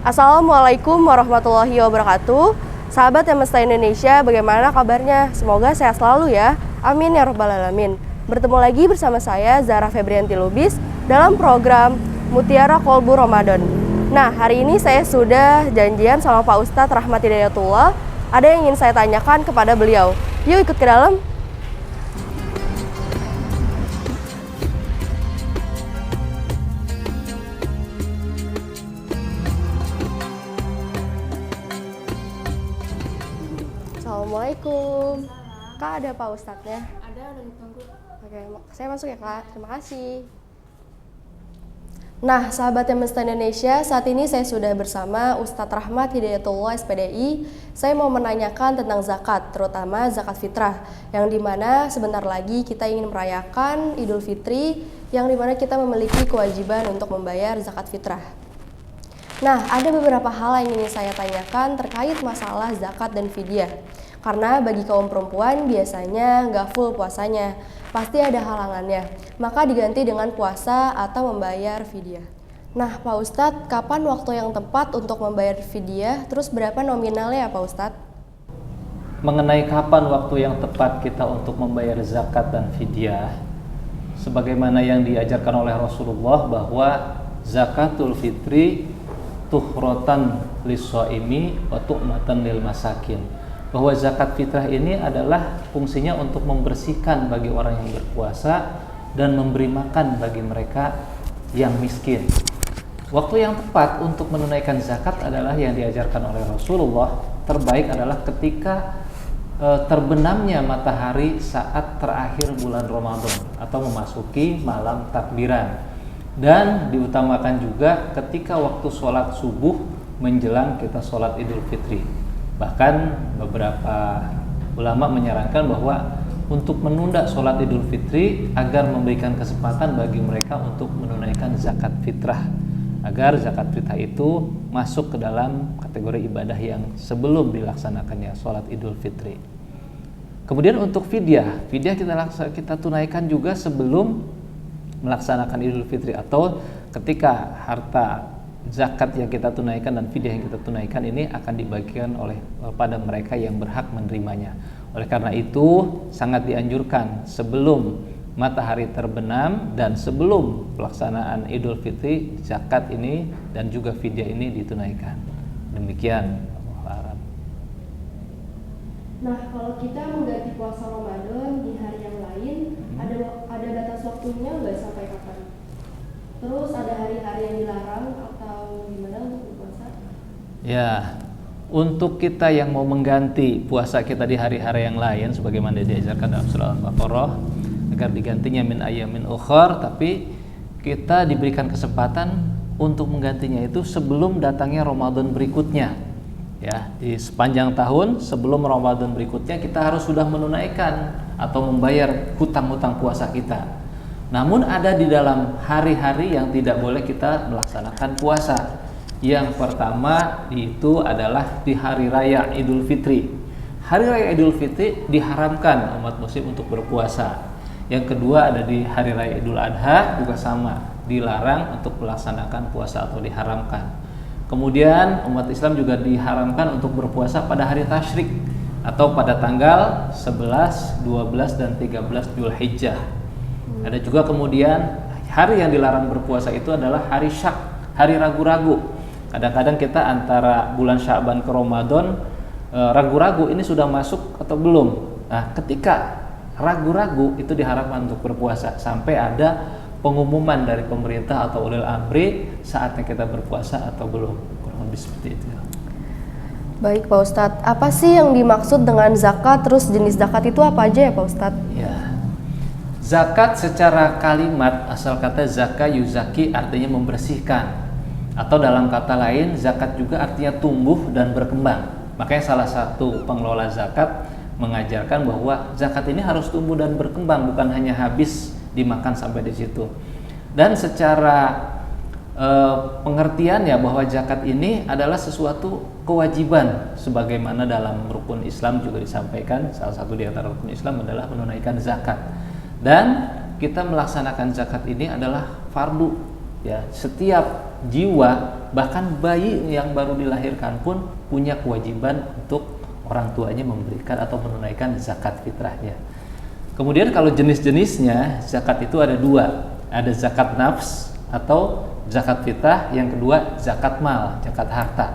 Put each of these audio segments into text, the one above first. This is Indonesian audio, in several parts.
Assalamualaikum warahmatullahi wabarakatuh. Sahabat Semesta Indonesia, bagaimana kabarnya? Semoga sehat selalu ya. Amin ya robbal alamin. Bertemu lagi bersama saya Zara Febrianti Lubis dalam program Mutiara Kolbu Ramadan. Nah, hari ini saya sudah janjian sama Pak Ustadz Rahmat Hidayatullah. Ada yang ingin saya tanyakan kepada beliau. Yuk ikut ke dalam. Assalamualaikum. Kak, ada Pak Ustadznya? Ada ditunggu. Oke, saya masuk ya Kak. Terima kasih. Nah, sahabat Semesta Indonesia, saat ini saya sudah bersama Ustadz Rahmat Hidayatullah SPDI. Saya mau menanyakan tentang zakat, terutama zakat fitrah, yang dimana sebentar lagi kita ingin merayakan Idul Fitri, yang dimana kita memiliki kewajiban untuk membayar zakat fitrah. Nah, ada beberapa hal yang ingin saya tanyakan terkait masalah zakat dan fidyah. Karena bagi kaum perempuan biasanya nggak full puasanya, pasti ada halangannya. Maka diganti dengan puasa atau membayar fidyah. Nah, Pak Ustadz, kapan waktu yang tepat untuk membayar fidyah? Terus berapa nominalnya ya Pak Ustadz? Mengenai kapan waktu yang tepat kita untuk membayar zakat dan fidyah, sebagaimana yang diajarkan oleh Rasulullah bahwa zakatul fitri tuhrotan lis-shaimi wa tu'matan lil masakin, bahwa zakat fitrah ini adalah fungsinya untuk membersihkan bagi orang yang berpuasa dan memberi makan bagi mereka yang miskin. Waktu yang tepat untuk menunaikan zakat adalah yang diajarkan oleh Rasulullah. Terbaik adalah ketika terbenamnya matahari saat terakhir bulan Ramadan atau memasuki malam takbiran. Dan diutamakan juga ketika waktu sholat subuh menjelang kita sholat Idul Fitri. Bahkan beberapa ulama menyarankan bahwa untuk menunda sholat Idul Fitri agar memberikan kesempatan bagi mereka untuk menunaikan zakat fitrah, agar zakat fitrah itu masuk ke dalam kategori ibadah yang sebelum dilaksanakannya sholat Idul Fitri. Kemudian untuk fidyah kita tunaikan juga sebelum melaksanakan Idul Fitri, atau ketika harta zakat yang kita tunaikan dan fidyah yang kita tunaikan ini akan dibagikan pada mereka yang berhak menerimanya. Oleh karena itu sangat dianjurkan sebelum matahari terbenam dan sebelum pelaksanaan Idul Fitri zakat ini dan juga fidyah ini ditunaikan. Demikian. Nah, kalau kita mengganti puasa Ramadan di hari yang lain, ada batas waktunya nggak sampai kapan? Terus ada hari-hari yang dilarang atau gimana untuk berpuasa? Ya, untuk kita yang mau mengganti puasa kita di hari-hari yang lain, sebagaimana diajarkan dalam surah Al-Baqarah, agar digantinya min ayyamin ukhar, tapi kita diberikan kesempatan untuk menggantinya itu sebelum datangnya Ramadan berikutnya. Ya, di sepanjang tahun sebelum Ramadan berikutnya kita harus sudah menunaikan atau membayar hutang-hutang puasa kita. Namun ada di dalam hari-hari yang tidak boleh kita melaksanakan puasa. Yang pertama itu adalah di hari raya Idul Fitri. Hari raya Idul Fitri diharamkan umat muslim untuk berpuasa. Yang kedua ada di hari raya Idul Adha juga sama, dilarang untuk melaksanakan puasa atau diharamkan. Kemudian umat Islam juga diharamkan untuk berpuasa pada hari tasyrik atau pada tanggal 11, 12 dan 13 Dzulhijjah. Ada juga kemudian hari yang dilarang berpuasa itu adalah hari syak, hari ragu-ragu. Kadang-kadang kita antara bulan Sya'ban ke Ramadan ragu-ragu ini sudah masuk atau belum. Nah, ketika ragu-ragu itu diharamkan untuk berpuasa sampai ada pengumuman dari pemerintah atau ulil amri saatnya kita berpuasa atau belum, kurang lebih seperti itu. Baik Pak Ustadz, apa sih yang dimaksud dengan zakat? Terus jenis zakat itu apa aja ya Pak Ustadz? Ya, zakat secara kalimat asal kata zaka yuzaki artinya membersihkan, atau dalam kata lain zakat juga artinya tumbuh dan berkembang. Makanya salah satu pengelola zakat mengajarkan bahwa zakat ini harus tumbuh dan berkembang, bukan hanya habis dimakan sampai di situ. Dan secara pengertiannya bahwa zakat ini adalah sesuatu kewajiban, sebagaimana dalam rukun Islam juga disampaikan salah satu di antara rukun Islam adalah menunaikan zakat. Dan kita melaksanakan zakat ini adalah fardu Ya, setiap jiwa, bahkan bayi yang baru dilahirkan pun punya kewajiban untuk orang tuanya memberikan atau menunaikan zakat fitrahnya. Kemudian kalau jenis-jenisnya, zakat itu ada dua, ada zakat nafs atau zakat fitrah, yang kedua zakat mal, zakat harta.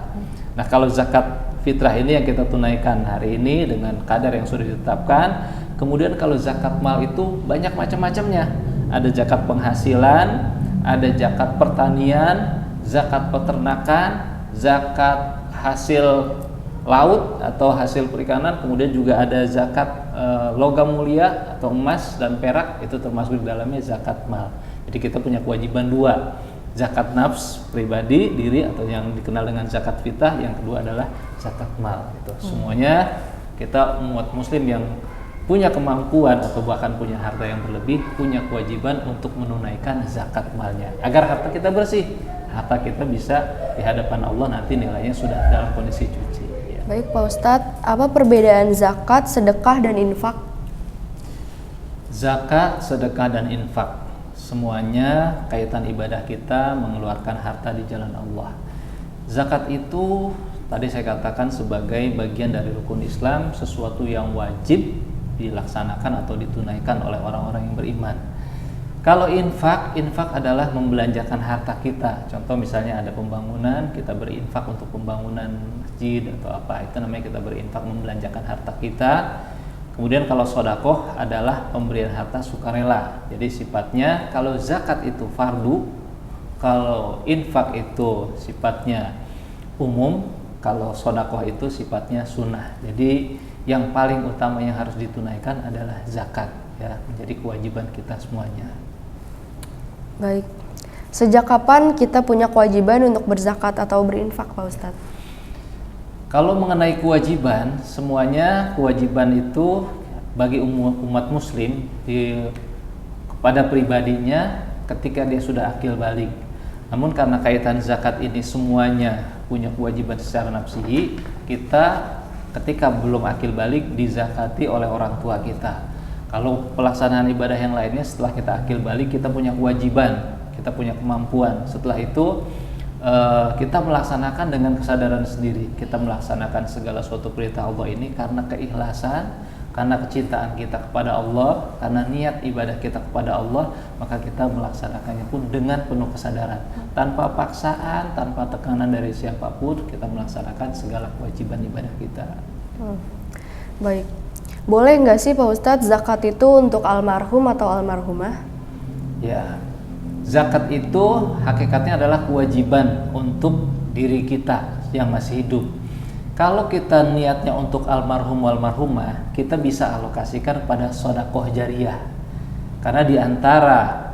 Nah, kalau zakat fitrah ini yang kita tunaikan hari ini dengan kadar yang sudah ditetapkan. Kemudian kalau zakat mal itu banyak macam-macamnya. Ada zakat penghasilan, ada zakat pertanian, zakat peternakan, zakat hasil laut atau hasil perikanan, kemudian juga ada zakat logam mulia atau emas dan perak, itu termasuk di dalamnya zakat mal. Jadi kita punya kewajiban dua, zakat nafs pribadi diri atau yang dikenal dengan zakat fitrah, yang kedua adalah zakat mal. Itu semuanya kita umat muslim yang punya kemampuan atau bahkan punya harta yang berlebih punya kewajiban untuk menunaikan zakat malnya agar harta kita bersih, harta kita bisa di hadapan Allah nanti nilainya sudah dalam kondisi suci. Ya. Baik Pak Ustadz, apa perbedaan zakat, sedekah, dan infak? Zakat, sedekah, dan infak semuanya kaitan ibadah kita mengeluarkan harta di jalan Allah. Zakat itu tadi saya katakan sebagai bagian dari rukun Islam, sesuatu yang wajib dilaksanakan atau ditunaikan oleh orang-orang yang beriman. Kalau infak adalah membelanjakan harta kita. Contoh misalnya ada pembangunan, kita berinfak untuk pembangunan masjid atau apa, itu namanya kita berinfak, membelanjakan harta kita. Kemudian kalau sodakoh adalah pemberian harta sukarela. Jadi sifatnya kalau zakat itu fardu, kalau infak itu sifatnya umum, kalau sodakoh itu sifatnya sunnah. Jadi yang paling utama yang harus ditunaikan adalah zakat, ya, menjadi kewajiban kita semuanya. Baik, sejak kapan kita punya kewajiban untuk berzakat atau berinfak, Pak Ustadz? Kalau mengenai kewajiban, semuanya kewajiban itu bagi umat muslim kepada pribadinya ketika dia sudah akil baligh. Namun karena kaitan zakat ini semuanya punya kewajiban secara nafsihi, kita ketika belum akil balik dizakati oleh orang tua kita. Kalau pelaksanaan ibadah yang lainnya setelah kita akil balik kita punya kewajiban, kita punya kemampuan. Setelah itu kita melaksanakan dengan kesadaran sendiri. Kita melaksanakan segala suatu perintah Allah ini karena keikhlasan, karena kecintaan kita kepada Allah, karena niat ibadah kita kepada Allah, maka kita melaksanakannya pun dengan penuh kesadaran, tanpa paksaan, tanpa tekanan dari siapapun. Kita melaksanakan segala kewajiban ibadah kita. Baik, boleh nggak sih Pak Ustadz zakat itu untuk almarhum atau almarhumah? Ya, zakat itu hakikatnya adalah kewajiban untuk diri kita yang masih hidup. Kalau kita niatnya untuk almarhum almarhumah, kita bisa alokasikan pada sodakoh jariyah. Karena di antara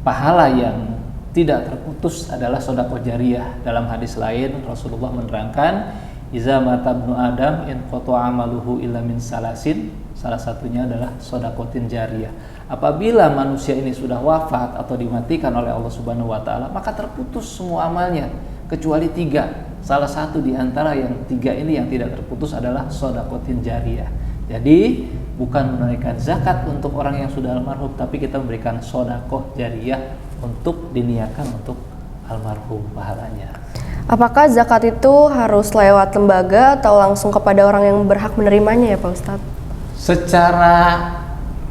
pahala yang tidak terputus adalah sodakoh jariyah. Dalam hadis lain Rasulullah menerangkan, iza mata ibnu adam in qata'a amaluhu illa min salasin. Salah satunya adalah sodakotin jariyah. Apabila manusia ini sudah wafat atau dimatikan oleh Allah Subhanahu wa taala, maka terputus semua amalnya kecuali 3. Salah satu di antara yang 3 ini yang tidak terputus adalah sodakotin jariyah. Jadi bukan menunaikan zakat untuk orang yang sudah almarhum, tapi kita memberikan sodakoh jariyah untuk diniatkan untuk almarhum pahalanya. Apakah zakat itu harus lewat lembaga atau langsung kepada orang yang berhak menerimanya ya Pak Ustadz? Secara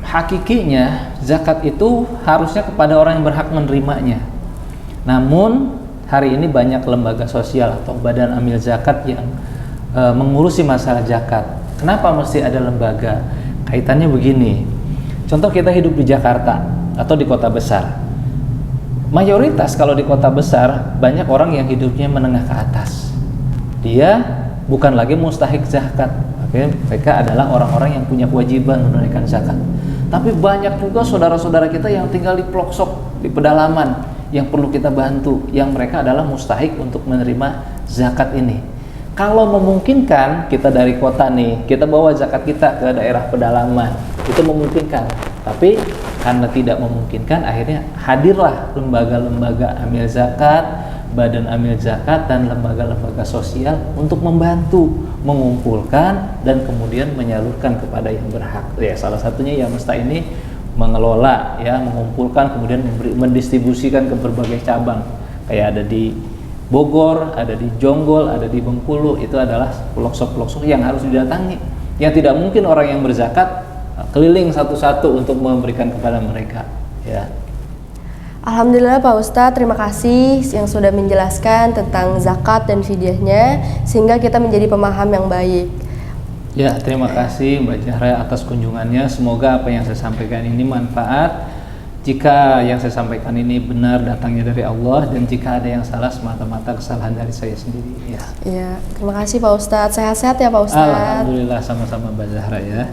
hakikinya zakat itu harusnya kepada orang yang berhak menerimanya. Namun hari ini banyak lembaga sosial atau badan amil zakat yang mengurusi masalah zakat. Kenapa mesti ada lembaga? Kaitannya begini. Contoh kita hidup di Jakarta atau di kota besar. Mayoritas kalau di kota besar banyak orang yang hidupnya menengah ke atas. Dia bukan lagi mustahik zakat. Oke, mereka adalah orang-orang yang punya kewajiban menunaikan zakat. Tapi banyak juga saudara-saudara kita yang tinggal di pelosok, di pedalaman, yang perlu kita bantu, yang mereka adalah mustahik untuk menerima zakat ini. Kalau memungkinkan kita dari kota nih, kita bawa zakat kita ke daerah pedalaman, itu memungkinkan. Tapi karena tidak memungkinkan, akhirnya hadirlah lembaga-lembaga amil zakat, badan amil zakat, dan lembaga-lembaga sosial untuk membantu mengumpulkan dan kemudian menyalurkan kepada yang berhak. Ya, salah satunya yang Mesta ini mengelola, ya, mengumpulkan kemudian mendistribusikan ke berbagai cabang. Kayak ada di Bogor, ada di Jonggol, ada di Bengkulu. Itu adalah pelosok-pelosok yang harus didatangi. Yang tidak mungkin orang yang berzakat keliling satu-satu untuk memberikan kepada mereka, ya. Alhamdulillah Pak Ustadz, terima kasih yang sudah menjelaskan tentang zakat dan fidyahnya sehingga kita menjadi pemaham yang baik. Ya, terima kasih Mbak Zahra atas kunjungannya. Semoga apa yang saya sampaikan ini manfaat. Jika yang saya sampaikan ini benar datangnya dari Allah, dan jika ada yang salah semata-mata kesalahan dari saya sendiri, ya. Iya, terima kasih Pak Ustadz. Sehat-sehat ya Pak Ustadz. Alhamdulillah, sama-sama Mbak Zahra, ya.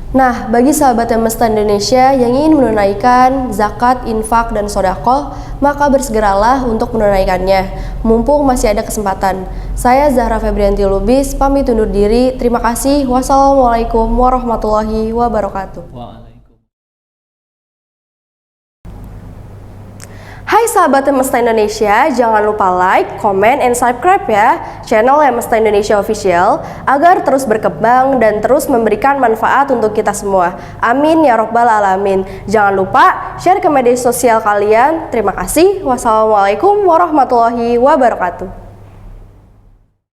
Nah, bagi sahabat Mesta Indonesia yang ingin menunaikan zakat, infak, dan sodakoh, maka bersegeralah untuk menunaikannya, mumpung masih ada kesempatan. Saya Zahra Febrianti Lubis, pamit undur diri. Terima kasih. Wassalamualaikum warahmatullahi wabarakatuh. Hai sahabat Mesta Indonesia, jangan lupa like, comment, and subscribe ya channel Mesta Indonesia Official agar terus berkembang dan terus memberikan manfaat untuk kita semua. Amin ya robbal alamin. Jangan lupa share ke media sosial kalian. Terima kasih. Wassalamualaikum warahmatullahi wabarakatuh.